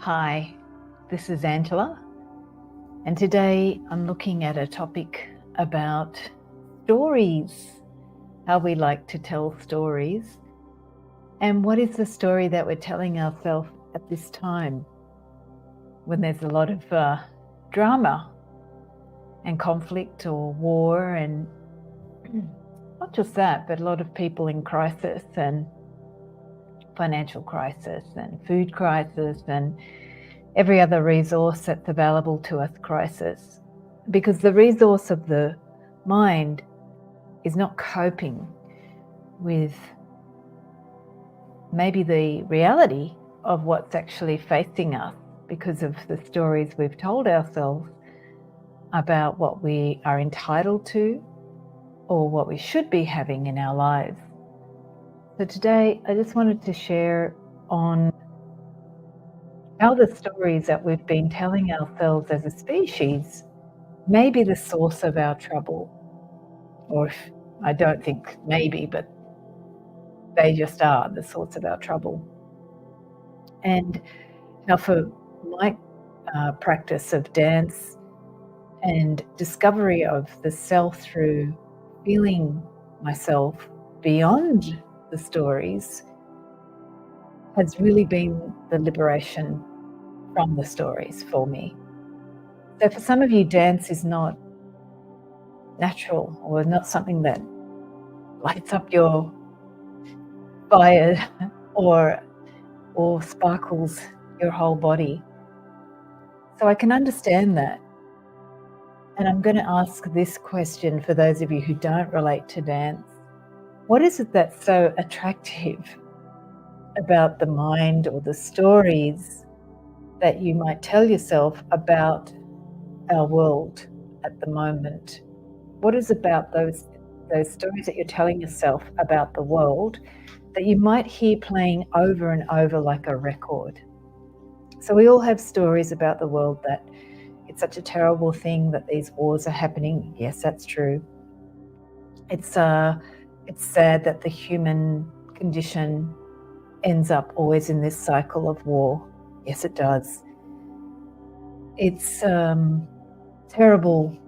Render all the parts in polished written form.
Hi, this is Angela, and today I'm looking at a topic about stories, how we like to tell stories, and what is the story that we're telling ourselves at this time when there's a lot of drama and conflict or war, and not just that, but a lot of people in crisis and financial crisis and food crisis and every other resource that's available to us crisis. Because the resource of the mind is not coping with maybe the reality of what's actually facing us because of the stories we've told ourselves about what we are entitled to or what we should be having in our lives. So today I just wanted to share on how the stories that we've been telling ourselves as a species may be the source of our trouble. Or I don't think maybe, but they just are the source of our trouble. And now for my practice of dance and discovery of the self through feeling myself beyond the stories has really been the liberation from the stories for me. So for some of you, dance is not natural or not something that lights up your fire or sparkles your whole body. So I can understand that. And I'm going to ask this question for those of you who don't relate to dance. What is it that's so attractive about the mind or the stories that you might tell yourself about our world at the moment? What is about those stories that you're telling yourself about the world that you might hear playing over and over like a record? So we all have stories about the world that it's such a terrible thing that these wars are happening. Yes, that's true. It's sad that the human condition ends up always in this cycle of war. Yes, it does. It's terrible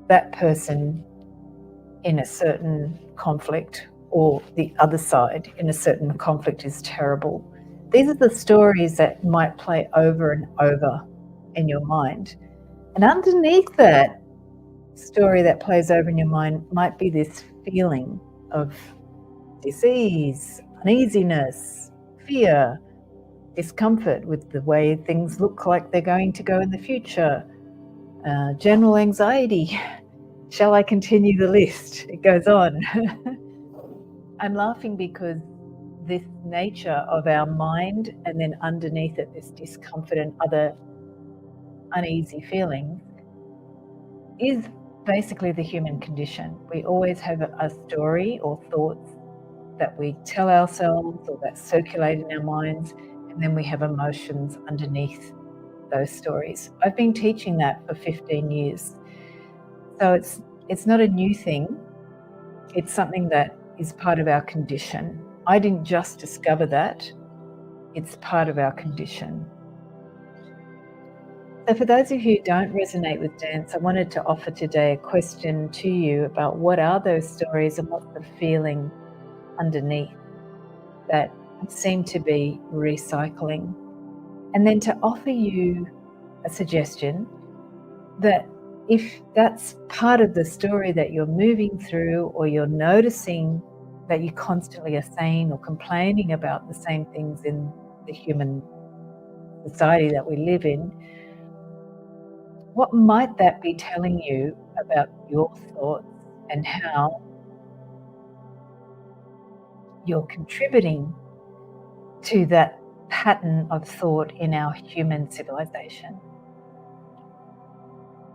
that person in a certain conflict or the other side in a certain conflict is terrible. These are the stories that might play over and over in your mind. And underneath that story that plays over in your mind might be this feeling of disease, uneasiness, fear, discomfort with the way things look like they're going to go in the future, general anxiety. Shall I continue the list? It goes on. I'm laughing because this nature of our mind and then underneath it, this discomfort and other uneasy feelings is basically the human condition. We always have a story or thoughts that we tell ourselves or that circulate in our minds, and then we have emotions underneath those stories. I've been teaching that for 15 years. So it's not a new thing. It's something that is part of our condition. I didn't just discover that. It's part of our condition. So for those of you who don't resonate with dance, I wanted to offer today a question to you about what are those stories and what's the feeling underneath that seem to be recycling. And then to offer you a suggestion that if that's part of the story that you're moving through, or you're noticing that you constantly are saying or complaining about the same things in the human society that we live in, what might that be telling you about your thoughts and how you're contributing to that pattern of thought in our human civilization?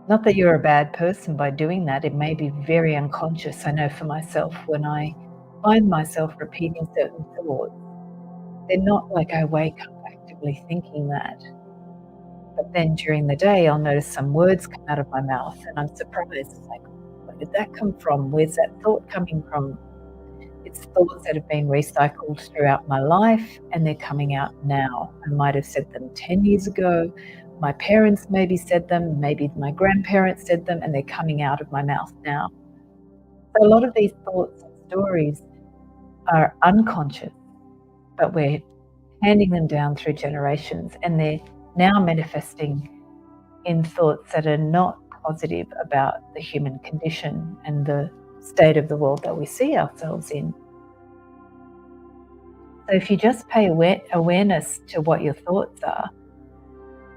Not that you're a bad person by doing that. It may be very unconscious. I know for myself, when I find myself repeating certain thoughts, they're not like I wake up actively thinking that. But then during the day, I'll notice some words come out of my mouth and I'm surprised. It's like, where did that come from? Where's that thought coming from? It's thoughts that have been recycled throughout my life and they're coming out now. I might have said them 10 years ago. My parents maybe said them, maybe my grandparents said them, and they're coming out of my mouth now. So a lot of these thoughts and stories are unconscious, but we're handing them down through generations, and they're now manifesting in thoughts that are not positive about the human condition and the state of the world that we see ourselves in. So if you just pay awareness to what your thoughts are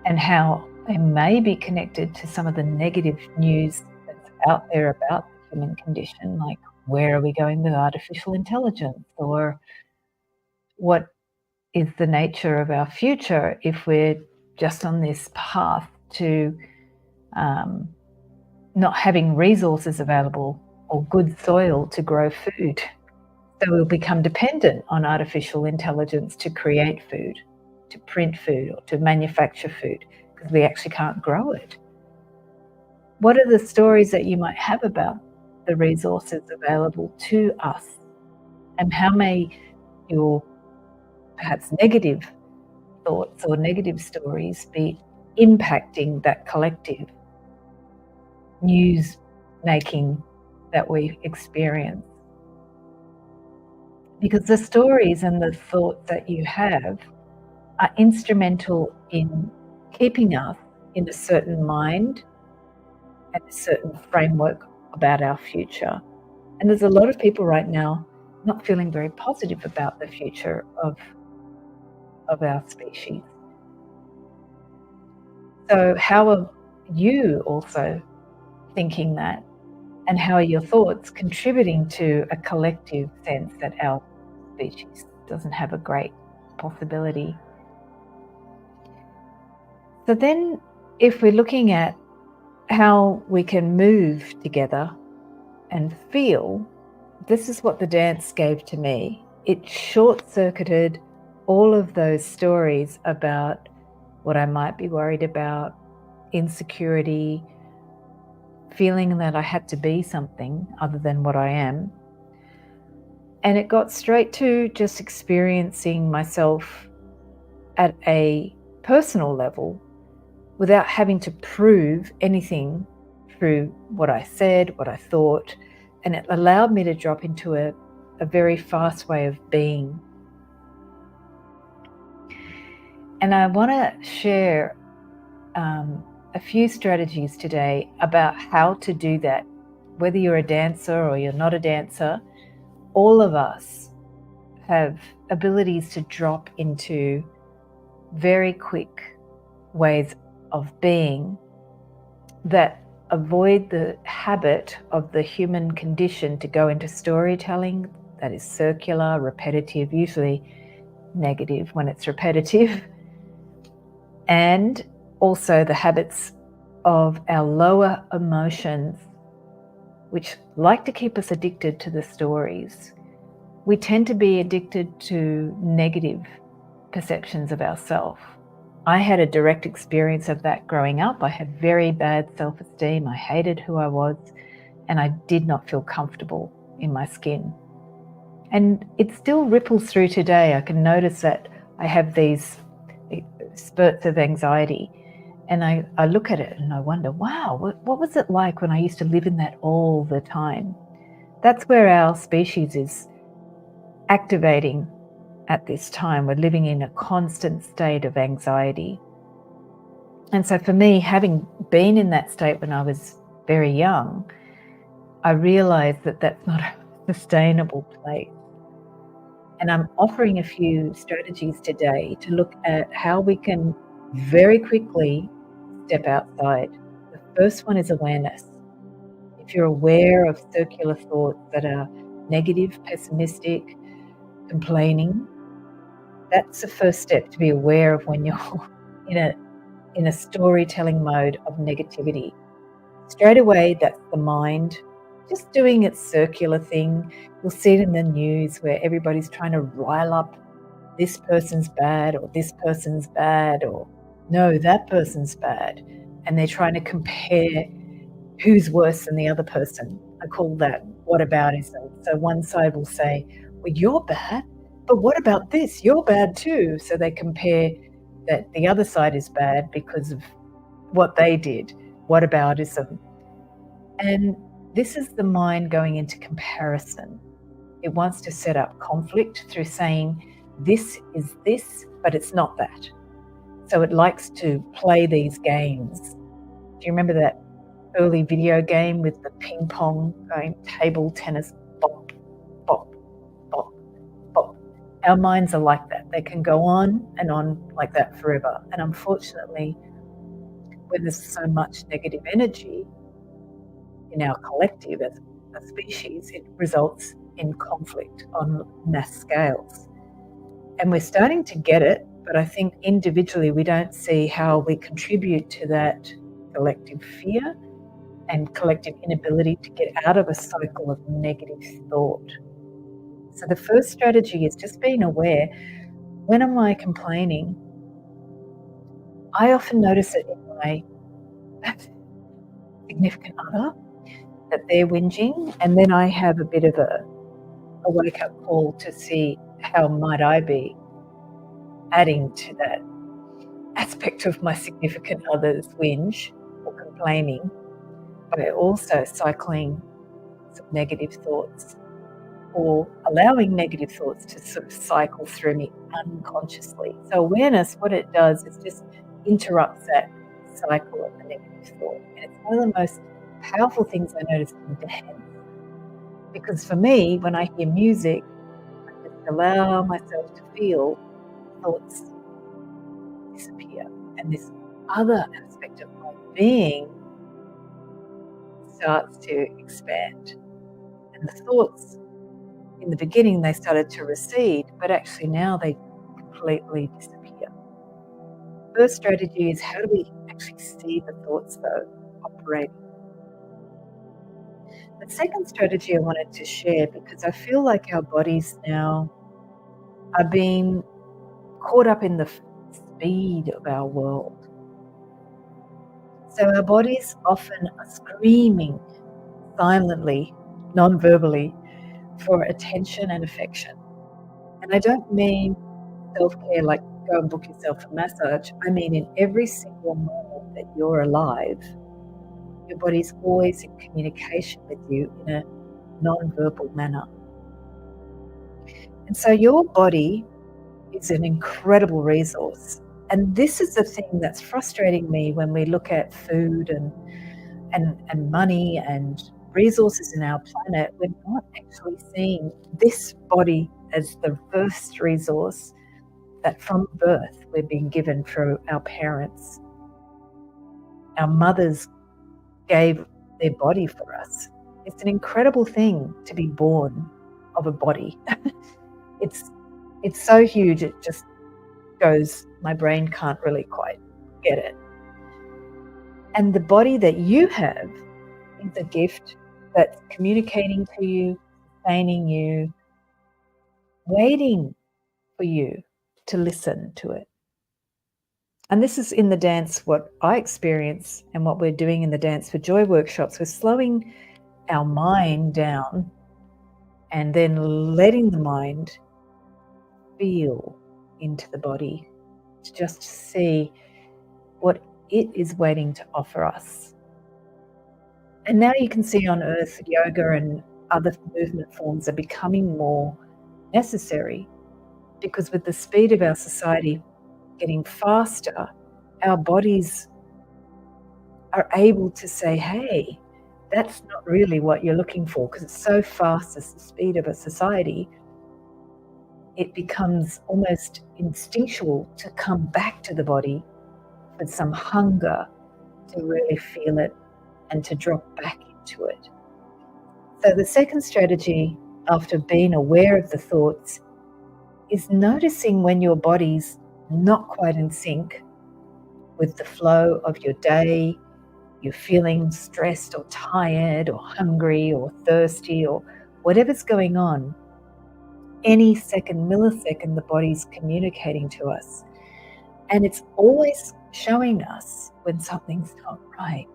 and how they may be connected to some of the negative news that's out there about the human condition, like where are we going with artificial intelligence, or what is the nature of our future if we're just on this path to not having resources available or good soil to grow food. So we'll become dependent on artificial intelligence to create food, to print food, or to manufacture food, because we actually can't grow it. What are the stories that you might have about the resources available to us? And how may your perhaps negative thoughts or negative stories be impacting that collective news making that we experience? Because the stories and the thoughts that you have are instrumental in keeping us in a certain mind and a certain framework about our future. And there's a lot of people right now not feeling very positive about the future of our species. So how are you also thinking that? And how are your thoughts contributing to a collective sense that our species doesn't have a great possibility? So then, if we're looking at how we can move together and feel, this is what the dance gave to me. It short-circuited all of those stories about what I might be worried about, insecurity, feeling that I had to be something other than what I am. And it got straight to just experiencing myself at a personal level without having to prove anything through what I said, what I thought. And it allowed me to drop into a very fast way of being. And I want to share a few strategies today about how to do that. Whether you're a dancer or you're not a dancer, all of us have abilities to drop into very quick ways of being that avoid the habit of the human condition to go into storytelling that is circular, repetitive, usually negative when it's repetitive, and also the habits of our lower emotions, which like to keep us addicted to the stories. We tend to be addicted to negative perceptions of ourselves. I had a direct experience of that growing up. I had very bad self-esteem. I hated who I was, and I did not feel comfortable in my skin. And it still ripples through today. I can notice that I have these spurts of anxiety, and I look at it and I wonder, wow, what was it like when I used to live in that all the time? That's where our species is activating at this time. We're living in a constant state of anxiety. And so for me, having been in that state when I was very young, I realized that that's not a sustainable place. And I'm offering a few strategies today to look at how we can very quickly step outside. The first one is awareness. If you're aware of circular thoughts that are negative, pessimistic, complaining, that's the first step, to be aware of when you're in a storytelling mode of negativity. Straight away, that's the mind just doing its circular thing. You'll see it in the news where everybody's trying to rile up this person's bad, or this person's bad, or no, that person's bad. And they're trying to compare who's worse than the other person. I call that whataboutism. So one side will say, well, you're bad, but what about this? You're bad too. So they compare that the other side is bad because of what they did, whataboutism. And this is the mind going into comparison. It wants to set up conflict through saying, this is this, but it's not that. So it likes to play these games. Do you remember that early video game with the ping pong going, table tennis, bop, bop, bop, bop? Our minds are like that. They can go on and on like that forever. And unfortunately, when there's so much negative energy in our collective as a species, it results in conflict on mass scales. And we're starting to get it, but I think individually we don't see how we contribute to that collective fear and collective inability to get out of a cycle of negative thought. So the first strategy is just being aware. When am I complaining? I often notice it in my significant other, that they're whinging, and then I have a bit of a wake-up call to see how might I be adding to that aspect of my significant other's whinge or complaining by also cycling some negative thoughts or allowing negative thoughts to sort of cycle through me unconsciously. So awareness, what it does is just interrupts that cycle of the negative thought. And it's one of the most powerful things I notice in dance. Because for me, when I hear music, I just allow myself to feel thoughts disappear. And this other aspect of my being starts to expand. And the thoughts, in the beginning, they started to recede, but actually now they completely disappear. First strategy is, how do we actually see the thoughts, though, operating? The second strategy I wanted to share, because I feel like our bodies now are being caught up in the speed of our world. So our bodies often are screaming silently, non-verbally, for attention and affection. And I don't mean self-care like go and book yourself a massage. I mean in every single moment that you're alive, your body's always in communication with you in a non-verbal manner. And so your body is an incredible resource. And this is the thing that's frustrating me when we look at food and money and resources in our planet. We're not actually seeing this body as the first resource that from birth we're being given through our parents. Our mothers gave their body for us. It's an incredible thing to be born of a body. It's so huge, it just goes, my brain can't really quite get it. And the body that you have is a gift that's communicating to you, sustaining you, waiting for you to listen to it. And this is in the dance, what I experience and what we're doing in the Dance for Joy workshops. We're slowing our mind down and then letting the mind feel into the body to just see what it is waiting to offer us. And now you can see on earth, yoga and other movement forms are becoming more necessary, because with the speed of our society getting faster, our bodies are able to say, hey, that's not really what you're looking for, because it's so fast as the speed of a society. It becomes almost instinctual to come back to the body with some hunger to really feel it and to drop back into it. So the second strategy, after being aware of the thoughts, is noticing when your body's not quite in sync with the flow of your day, you're feeling stressed or tired or hungry or thirsty or whatever's going on. Any second, millisecond, the body's communicating to us. And it's always showing us when something's not right.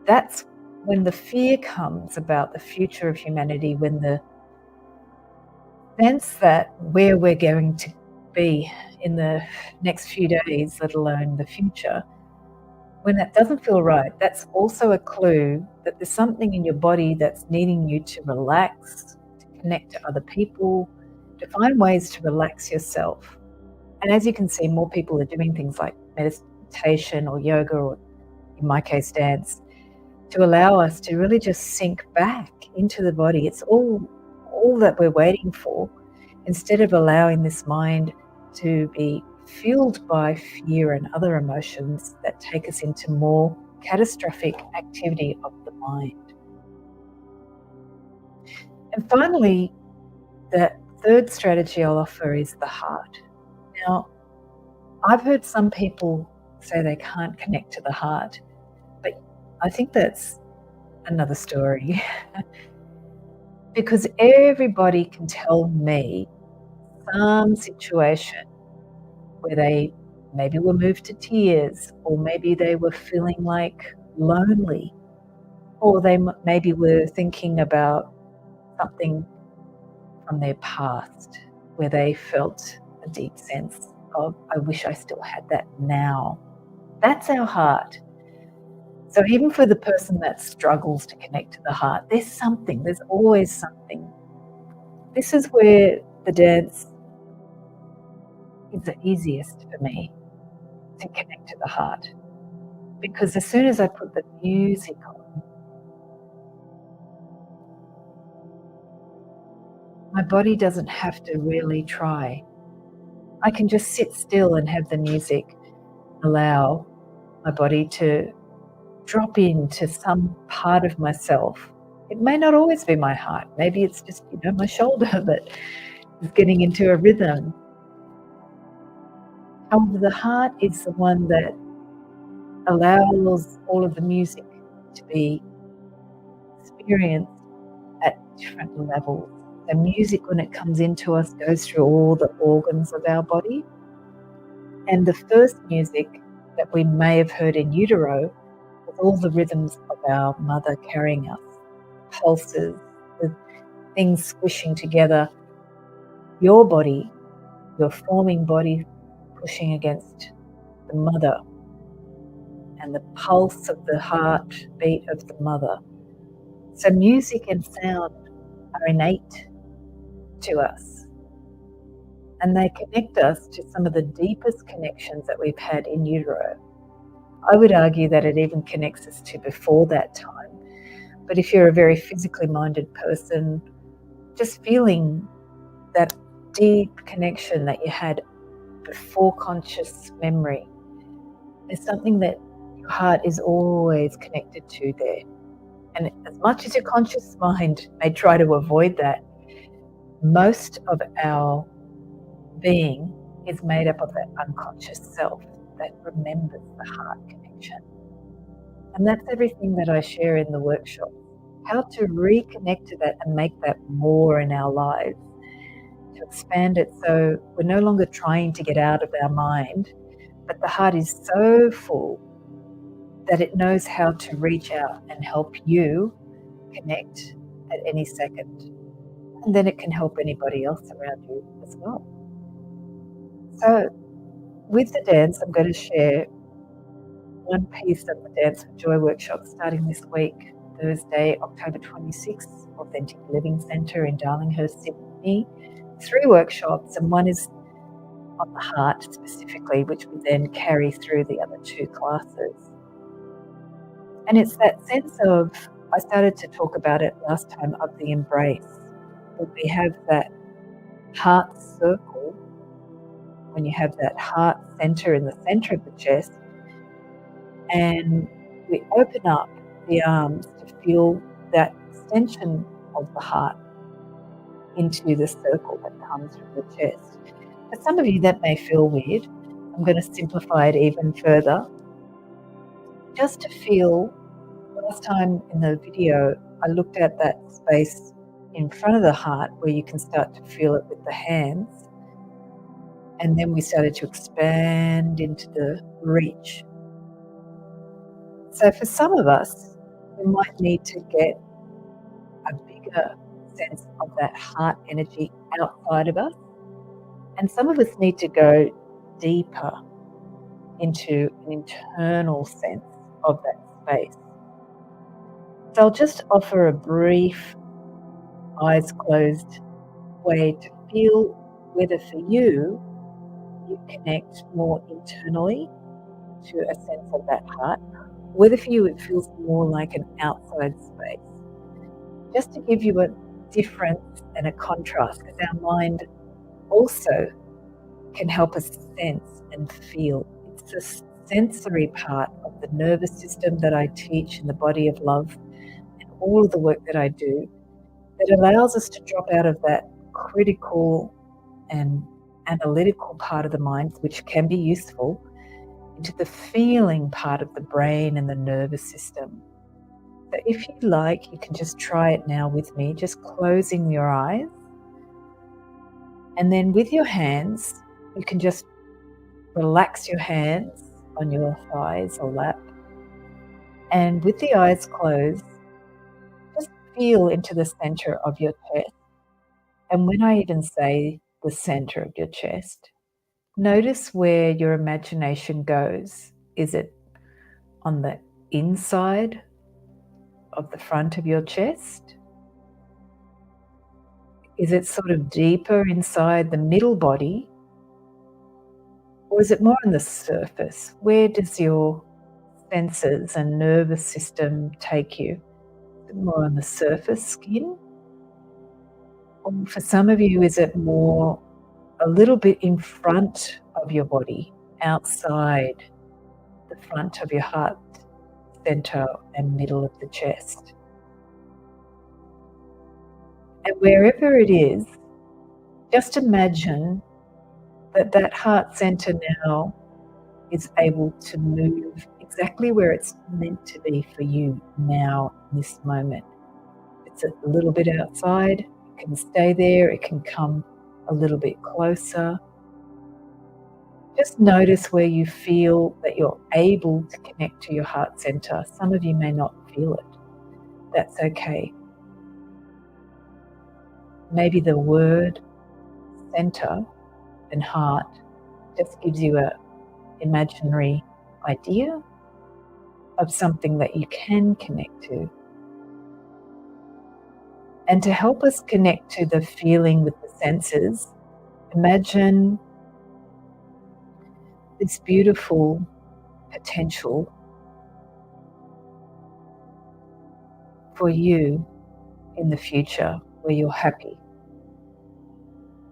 That's when the fear comes about the future of humanity, when the sense that where we're going to be in the next few days, let alone the future, when that doesn't feel right, that's also a clue that there's something in your body that's needing you to relax, to connect to other people, to find ways to relax yourself. And as you can see, more people are doing things like meditation or yoga, or in my case, dance, to allow us to really just sink back into the body. It's all that we're waiting for, instead of allowing this mind to be fueled by fear and other emotions that take us into more catastrophic activity of the mind. And finally, the third strategy I'll offer is the heart. Now, I've heard some people say they can't connect to the heart, but I think that's another story. Because everybody can tell me some situation where they maybe were moved to tears, or maybe they were feeling like lonely, or they maybe were thinking about something from their past where they felt a deep sense of, I wish I still had that now. That's our heart. So even for the person that struggles to connect to the heart, there's always something. This is where the dance is the easiest for me to connect to the heart. Because as soon as I put the music on, my body doesn't have to really try. I can just sit still and have the music allow my body to drop into some part of myself. It may not always be my heart. Maybe it's just, my shoulder that is getting into a rhythm. However, the heart is the one that allows all of the music to be experienced at different levels. The music, when it comes into us, goes through all the organs of our body. And the first music that we may have heard in utero was all the rhythms of our mother carrying us, pulses, the things squishing together, your body, your forming body pushing against the mother, and the pulse of the heartbeat of the mother. So music and sound are innate to us, and they connect us to some of the deepest connections that we've had in utero. I would argue that it even connects us to before that time. But if you're a very physically minded person, just feeling that deep connection that you had before conscious memory, there's something that your heart is always connected to there. And as much as your conscious mind may try to avoid that, most of our being is made up of that unconscious self that remembers the heart connection. And that's everything that I share in the workshop, how to reconnect to that and make that more in our lives, to expand it so we're no longer trying to get out of our mind, but the heart is so full that it knows how to reach out and help you connect at any second. And then it can help anybody else around you as well. So with the dance, I'm going to share one piece of the Dance with Joy workshop starting this week, Thursday, October 26th, Authentic Living Centre in Darlinghurst, Sydney. 3 workshops, and one is on the heart specifically, which we then carry through the other 2 classes. And it's that sense of, I started to talk about it last time, of the embrace. When we have that heart circle, when you have that heart center in the center of the chest, and we open up the arms to feel that extension of the heart into the circle that comes from the chest. For some of you, that may feel weird. I'm going to simplify it even further. Just to feel, last time in the video, I looked at that space in front of the heart where you can start to feel it with the hands. And then we started to expand into the reach. So for some of us, We might need to get a bigger sense of that heart energy outside of us. And some of us need to go deeper into an internal sense of that space. So I'll just offer a brief, eyes closed way to feel whether for you, you connect more internally to a sense of that heart, whether for you it feels more like an outside space. Just to give you a difference and a contrast, because our mind also can help us sense and feel. It's the sensory part of the nervous system that I teach in the body of love and all of the work that I do that allows us to drop out of that critical and analytical part of the mind, which can be useful, into the feeling part of the brain and the nervous system. So if you like, you can just try it now with me, just closing your eyes. And then with your hands, you can just relax your hands on your thighs or lap. And with the eyes closed, just feel into the center of your chest. And when I even say the center of your chest, notice where your imagination goes. Is it on the inside of the front of your chest? Is it sort of deeper inside the middle body? Or is it more on the surface? Where does your senses and nervous system take you? Is it more on the surface skin? Or for some of you, is it more a little bit in front of your body, outside the front of your heart center and middle of the chest? And wherever it is, just imagine that that heart center now is able to move exactly where it's meant to be for you now in this moment. It's a little bit outside, it can stay there, it can come a little bit closer. Just notice where you feel that you're able to connect to your heart center. Some of you may not feel it. That's okay. Maybe the word center and heart just gives you an imaginary idea of something that you can connect to. And to help us connect to the feeling with the senses, imagine this beautiful potential for you in the future where you're happy.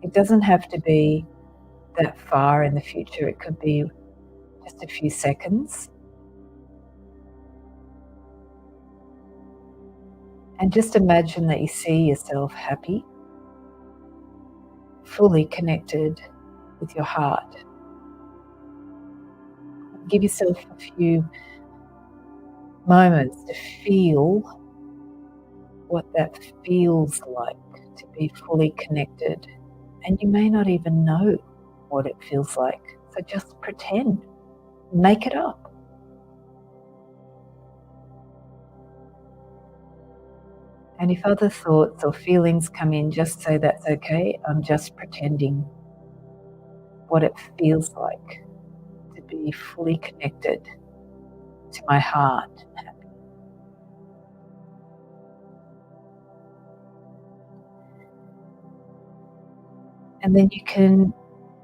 It doesn't have to be that far in the future. It could be just a few seconds. And just imagine that you see yourself happy, fully connected with your heart. Give yourself a few moments to feel what that feels like to be fully connected. And you may not even know what it feels like. So just pretend, make it up. And if other thoughts or feelings come in, just say that's okay. I'm just pretending what it feels like to be fully connected to my heart. And then you can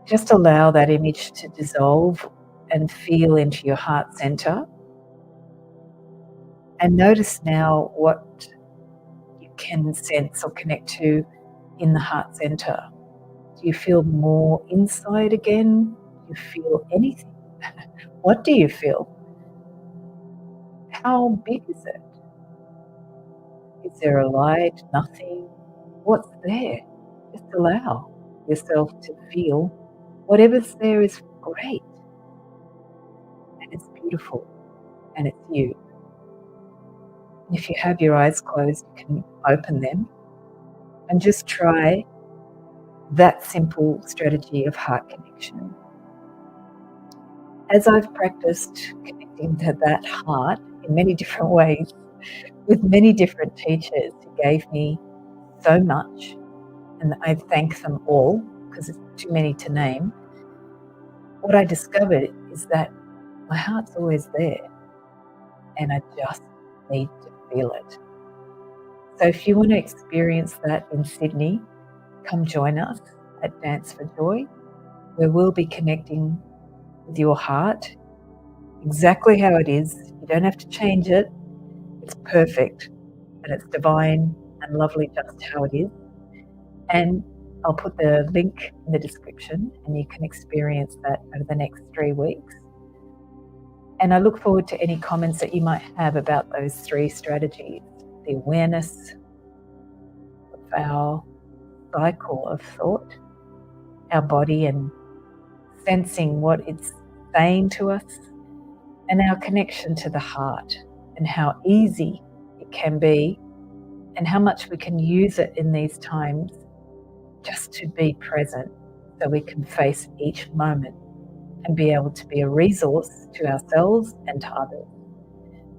just allow that image to dissolve and feel into your heart center. And notice now what you can sense or connect to in the heart center. Do you feel more inside again? Do you feel anything? What do you feel? How big is it? Is there a light? Nothing? What's there? Just allow yourself to feel whatever's there is great. And it's beautiful. And it's you. If you have your eyes closed, you can open them and just try that simple strategy of heart connection. As I've practiced connecting to that heart in many different ways, with many different teachers who gave me so much, and I thank them all because it's too many to name. What I discovered is that my heart's always there, and I just need to feel it. So if you want to experience that in Sydney, come join us at Dance for Joy, where we'll be connecting with your heart exactly how it is. You don't have to change it. It's perfect and it's divine and lovely just how it is. And I'll put the link in the description and you can experience that over the next 3 weeks. And I look forward to any comments that you might have about those 3 strategies: the awareness of our cycle of thought, our body and sensing what it's saying to us, and our connection to the heart and how easy it can be and how much we can use it in these times just to be present so we can face each moment and be able to be a resource to ourselves and to others.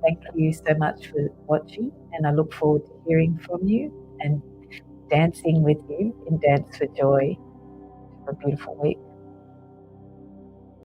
Thank you so much for watching, and I look forward to hearing from you and dancing with you in Dance for Joy. Have a beautiful week.